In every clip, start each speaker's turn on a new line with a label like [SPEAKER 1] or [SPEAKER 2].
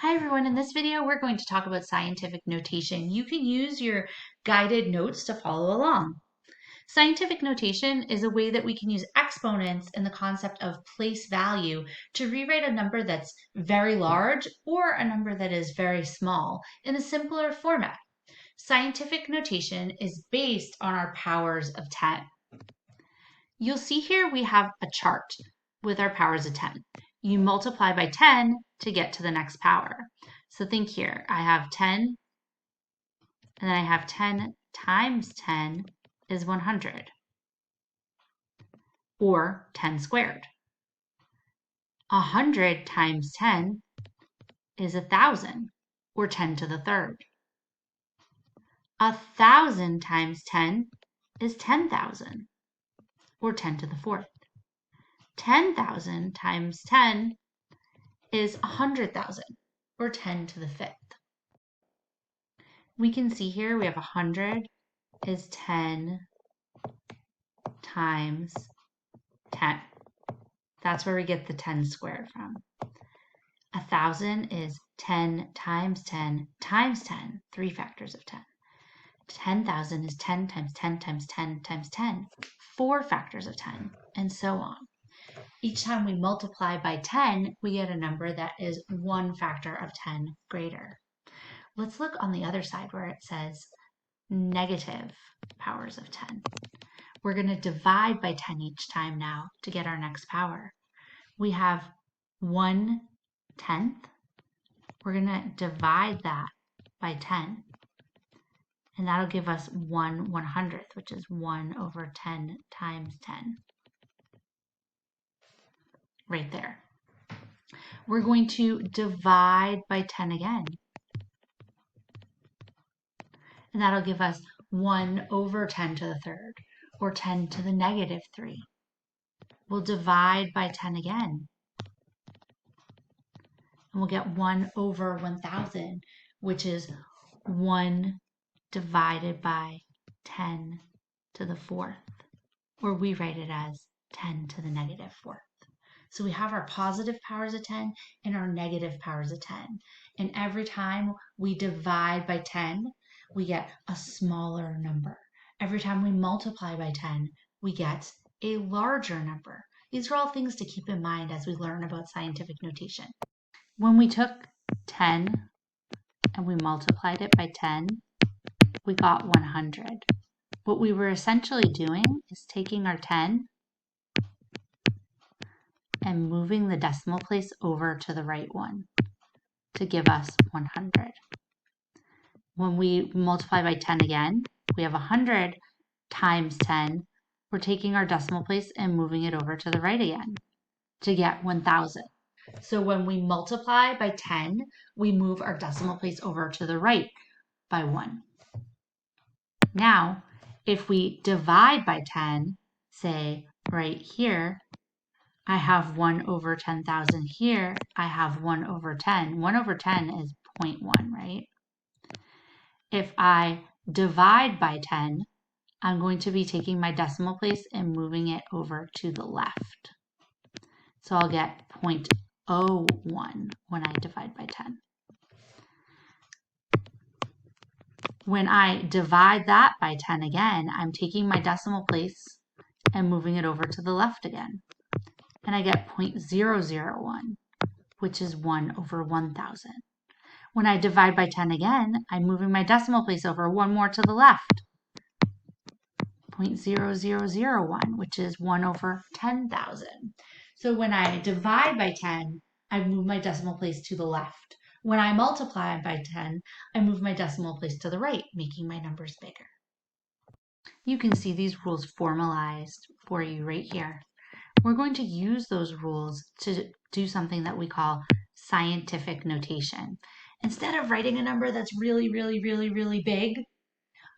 [SPEAKER 1] Hi everyone, in this video we're going to talk about scientific notation. You can use your guided notes to follow along. Scientific notation is a way that we can use exponents and the concept of place value to rewrite a number that's very large or a number that is very small in a simpler format. Scientific notation is based on our powers of 10. You'll see here we have a chart with our powers of 10. You multiply by 10 to get to the next power. So think here, I have 10, and then I have 10 times 10 is 100, or 10 squared. 100 times 10 is 1,000, or 10 to the third. 1,000 times 10 is 10,000, or 10 to the fourth. 10,000 times 10 is 100,000, or 10 to the fifth. We can see here we have 100 is 10 times 10. That's where we get the 10 squared from. 1,000 is 10 times 10 times 10, 3 factors of 10. 10,000 is 10 times 10 times 10 times 10, 4 factors of 10, and so on. Each time we multiply by 10, we get a number that is 1 factor of 10 greater. Let's look on the other side where it says negative powers of 10. We're going to divide by 10 each time now to get our next power. We have 1/10. We're going to divide that by 10. And that'll give us 1/100th, which is 1 over 10 times 10. Right there. We're going to divide by 10 again. And that'll give us 1 over 10 to the third, or 10 to the negative 3. We'll divide by 10 again. And we'll get 1 over 1,000, which is 1 divided by 10 to the fourth, or we write it as 10 to the negative fourth. So we have our positive powers of 10 and our negative powers of 10. And every time we divide by 10, we get a smaller number. Every time we multiply by 10, we get a larger number. These are all things to keep in mind as we learn about scientific notation. When we took 10 and we multiplied it by 10, we got 100. What we were essentially doing is taking our 10 and moving the decimal place over to the right one to give us 100. When we multiply by 10 again, we have 100 times 10. We're taking our decimal place and moving it over to the right again to get 1,000. So when we multiply by 10, we move our decimal place over to the right by 1. Now, if we divide by 10, say right here, I have 1 over 10,000 here. I have 1 over 10. 1 over 10 is 0.1, right? If I divide by 10, I'm going to be taking my decimal place and moving it over to the left. So I'll get 0.01 when I divide by 10. When I divide that by 10 again, I'm taking my decimal place and moving it over to the left again. And I get 0.001, which is 1 over 1,000. When I divide by 10 again, I'm moving my decimal place over one more to the left. 0.0001, which is 1 over 10,000. So when I divide by 10, I move my decimal place to the left. When I multiply by 10, I move my decimal place to the right, making my numbers bigger. You can see these rules formalized for you right here. We're going to use those rules to do something that we call scientific notation. Instead of writing a number that's really, really, really, really big,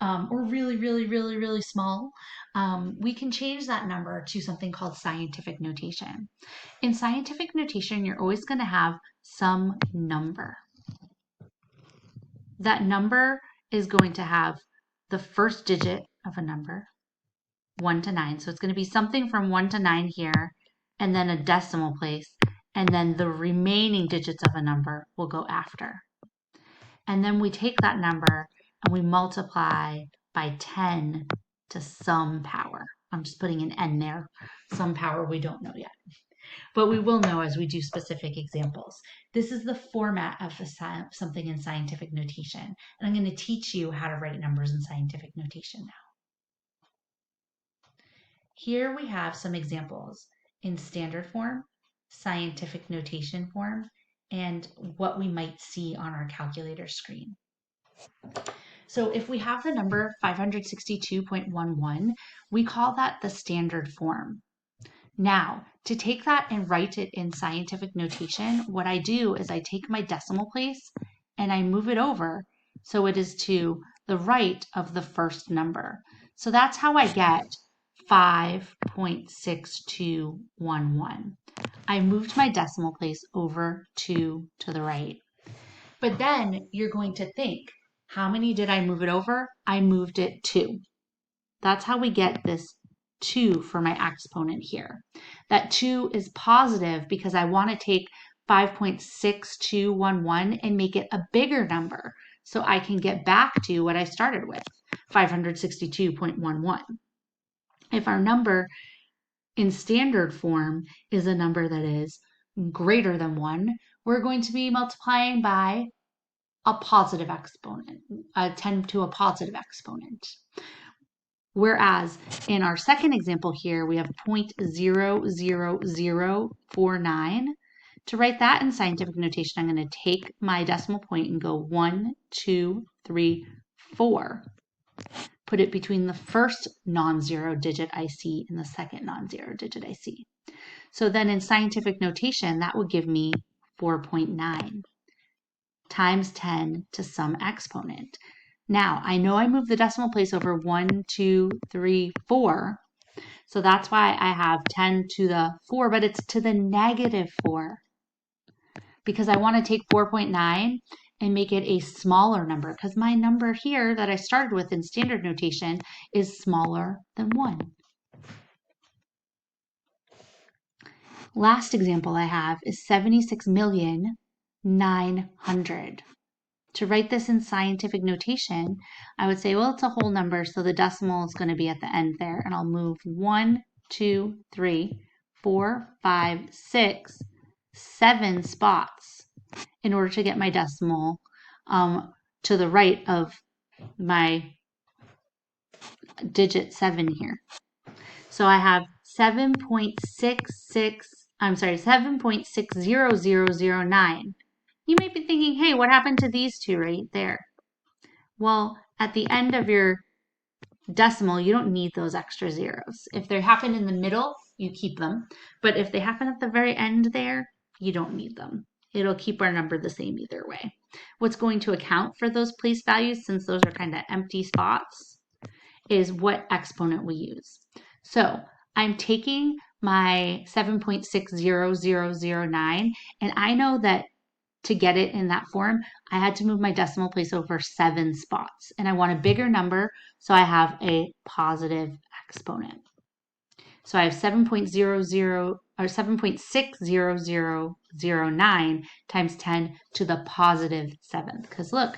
[SPEAKER 1] or really, really, really, really small, we can change that number to something called scientific notation. In scientific notation, you're always going to have some number. That number is going to have the first digit of a number, 1 to 9. So it's going to be something from 1 to 9 here, and then a decimal place, and then the remaining digits of a number will go after. And then we take that number and we multiply by 10 to some power. I'm just putting an n there, some power we don't know yet. But we will know as we do specific examples. This is the format of something in scientific notation. And I'm going to teach you how to write numbers in scientific notation now. Here we have some examples in standard form, scientific notation form, and what we might see on our calculator screen. So if we have the number 562.11, we call that the standard form. Now, to take that and write it in scientific notation, what I do is I take my decimal place and I move it over so it is to the right of the first number. So that's how I get 5.6211. I moved my decimal place over 2 to the right. But then you're going to think, how many did I move it over? I moved it 2. That's how we get this 2 for my exponent here. That 2 is positive because I want to take 5.6211 and make it a bigger number so I can get back to what I started with, 562.11. If our number in standard form is a number that is greater than 1, we're going to be multiplying by a positive exponent, 10 to a positive exponent. Whereas in our second example here, we have 0.00049. To write that in scientific notation, I'm going to take my decimal point and go 1, 2, 3, 4. Put it between the first non-zero digit I see and the second non-zero digit I see. So then in scientific notation, that would give me 4.9 times 10 to some exponent. Now, I know I moved the decimal place over 1, 2, 3, 4. So that's why I have 10 to the 4, but it's to the negative 4. Because I want to take 4.9 and make it a smaller number, because my number here that I started with in standard notation is smaller than 1. Last example I have is 76,900,000. To write this in scientific notation, I would say, well, it's a whole number, so the decimal is going to be at the end there, and I'll move 1, 2, 3, 4, 5, 6, 7 spots in order to get my decimal to the right of my digit 7 here. So I have 7.60009. You might be thinking, hey, what happened to these two right there? Well, at the end of your decimal, you don't need those extra zeros. If they happen in the middle, you keep them. But if they happen at the very end there, you don't need them. It'll keep our number the same either way. What's going to account for those place values, since those are kind of empty spots, is what exponent we use. So I'm taking my 7.60009, and I know that to get it in that form, I had to move my decimal place over 7 spots. And I want a bigger number, so I have a positive exponent. So I have 7.60009 times 10 to the positive 7th. Because look,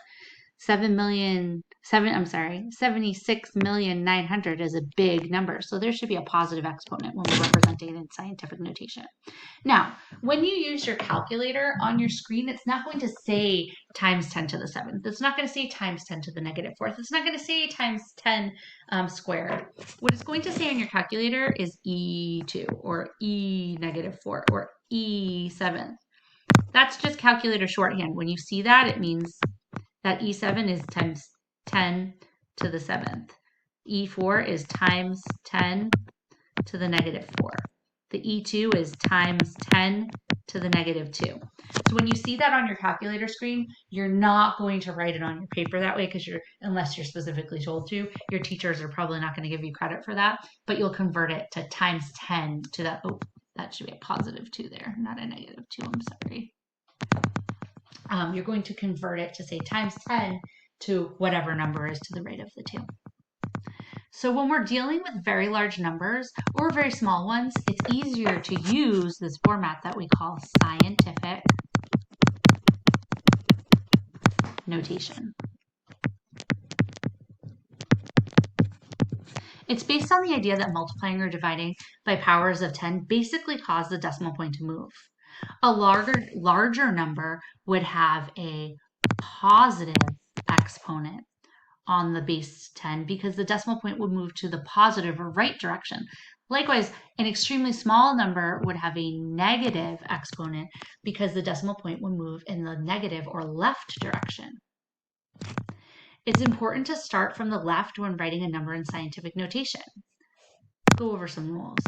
[SPEAKER 1] 76,900,000 is a big number. So there should be a positive exponent when we're representing it in scientific notation. Now, when you use your calculator on your screen, it's not going to say times 10 to the 7th. It's not going to say times 10 to the negative 4th. It's not going to say times 10 squared. What it's going to say on your calculator is E2 or E negative 4 or E7. That's just calculator shorthand. When you see that, it means that E7 is times 10 to the 7th. E4 is times 10 to the negative 4. The E2 is times 10 to the negative 2. So when you see that on your calculator screen, you're not going to write it on your paper that way, because unless you're specifically told to, your teachers are probably not going to give you credit for that, but you'll convert it to times 10 to that. Oh, that should be a positive 2 there, not a negative 2, I'm sorry. You're going to convert it to say times 10 to whatever number is to the right of the 2. So when we're dealing with very large numbers or very small ones, it's easier to use this format that we call scientific notation. It's based on the idea that multiplying or dividing by powers of 10 basically cause the decimal point to move. A larger number would have a positive exponent on the base 10 because the decimal point would move to the positive or right direction. Likewise, an extremely small number would have a negative exponent because the decimal point would move in the negative or left direction. It's important to start from the left when writing a number in scientific notation. Let's go over some rules.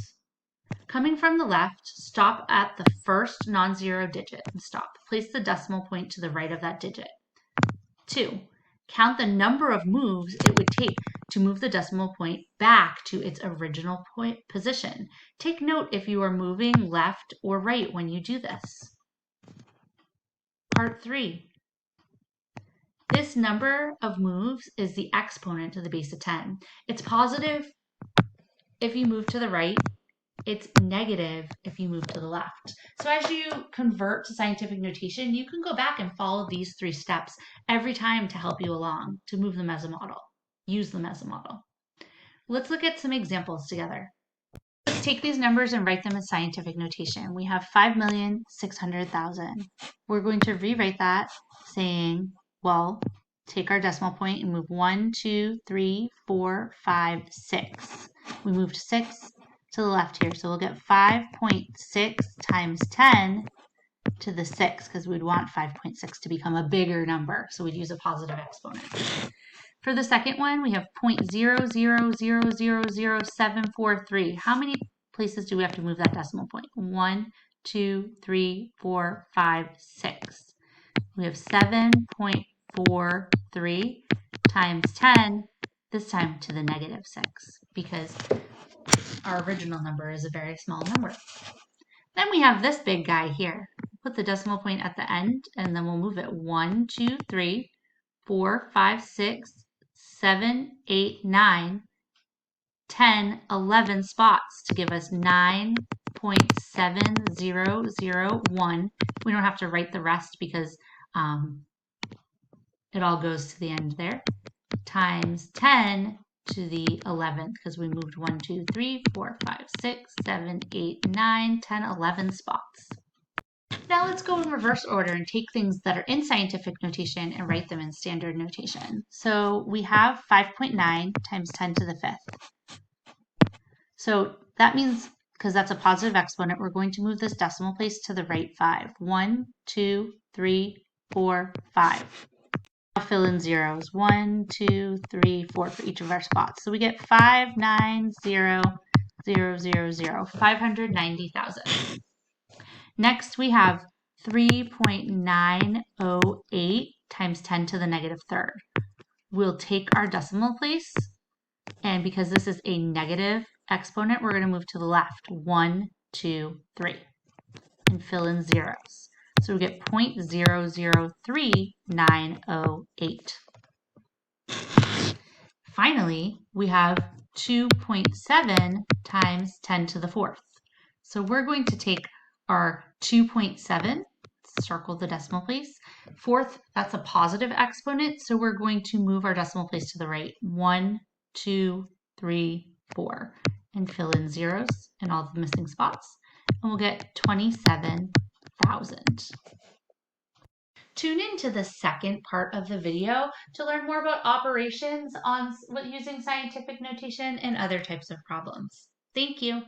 [SPEAKER 1] Coming from the left, stop at the first non-zero digit and stop. Place the decimal point to the right of that digit. 2. Count the number of moves it would take to move the decimal point back to its original point position. Take note if you are moving left or right when you do this. Part 3. This number of moves is the exponent to the base of 10. It's positive if you move to the right. It's negative if you move to the left. So as you convert to scientific notation, you can go back and follow these 3 steps every time to help you along, to move them as a model, use them as a model. Let's look at some examples together. Let's take these numbers and write them in scientific notation. We have 5,600,000. We're going to rewrite that saying, well, take our decimal point and move 1, 2, 3, 4, 5, 6. We moved 6 to the left here. So we'll get 5.6 times 10 to the 6 because we'd want 5.6 to become a bigger number. So we'd use a positive exponent. For the second one, we have 0.0000743. How many places do we have to move that decimal point? 1, 2, 3, 4, 5, 6. We have 7.43 times 10, this time to the negative 6, because our original number is a very small number. Then we have this big guy here. Put the decimal point at the end, and then we'll move it 1, 2, 3, 4, 5, 6, 7, 8, 9, 10, 11 spots to give us 9.7001. We don't have to write the rest because it all goes to the end there. Times 10 to the 11th because we moved 1, 2, 3, 4, 5, 6, 7, 8, 9, 10, 11 spots. Now let's go in reverse order and take things that are in scientific notation and write them in standard notation. So we have 5.9 times 10 to the 5th. So that means, because that's a positive exponent, we're going to move this decimal place to the right 5. 1, 2, 3, 4, 5. Now fill in zeros. 1, 2, 3, 4 for each of our spots. So we get 590,000, 590,000. Next, we have 3.908 times 10 to the negative 3rd. We'll take our decimal place, and because this is a negative exponent, we're going to move to the left. 1, 2, 3, and fill in zeros. So we get 0.003908. Finally, we have 2.7 times 10 to the 4th. So we're going to take our 2.7, circle the decimal place. 4th, that's a positive exponent, so we're going to move our decimal place to the right. 1, 2, 3, 4, and fill in zeros in all the missing spots, and we'll get 27,000. Tune in to the second part of the video to learn more about operations on using scientific notation and other types of problems. Thank you.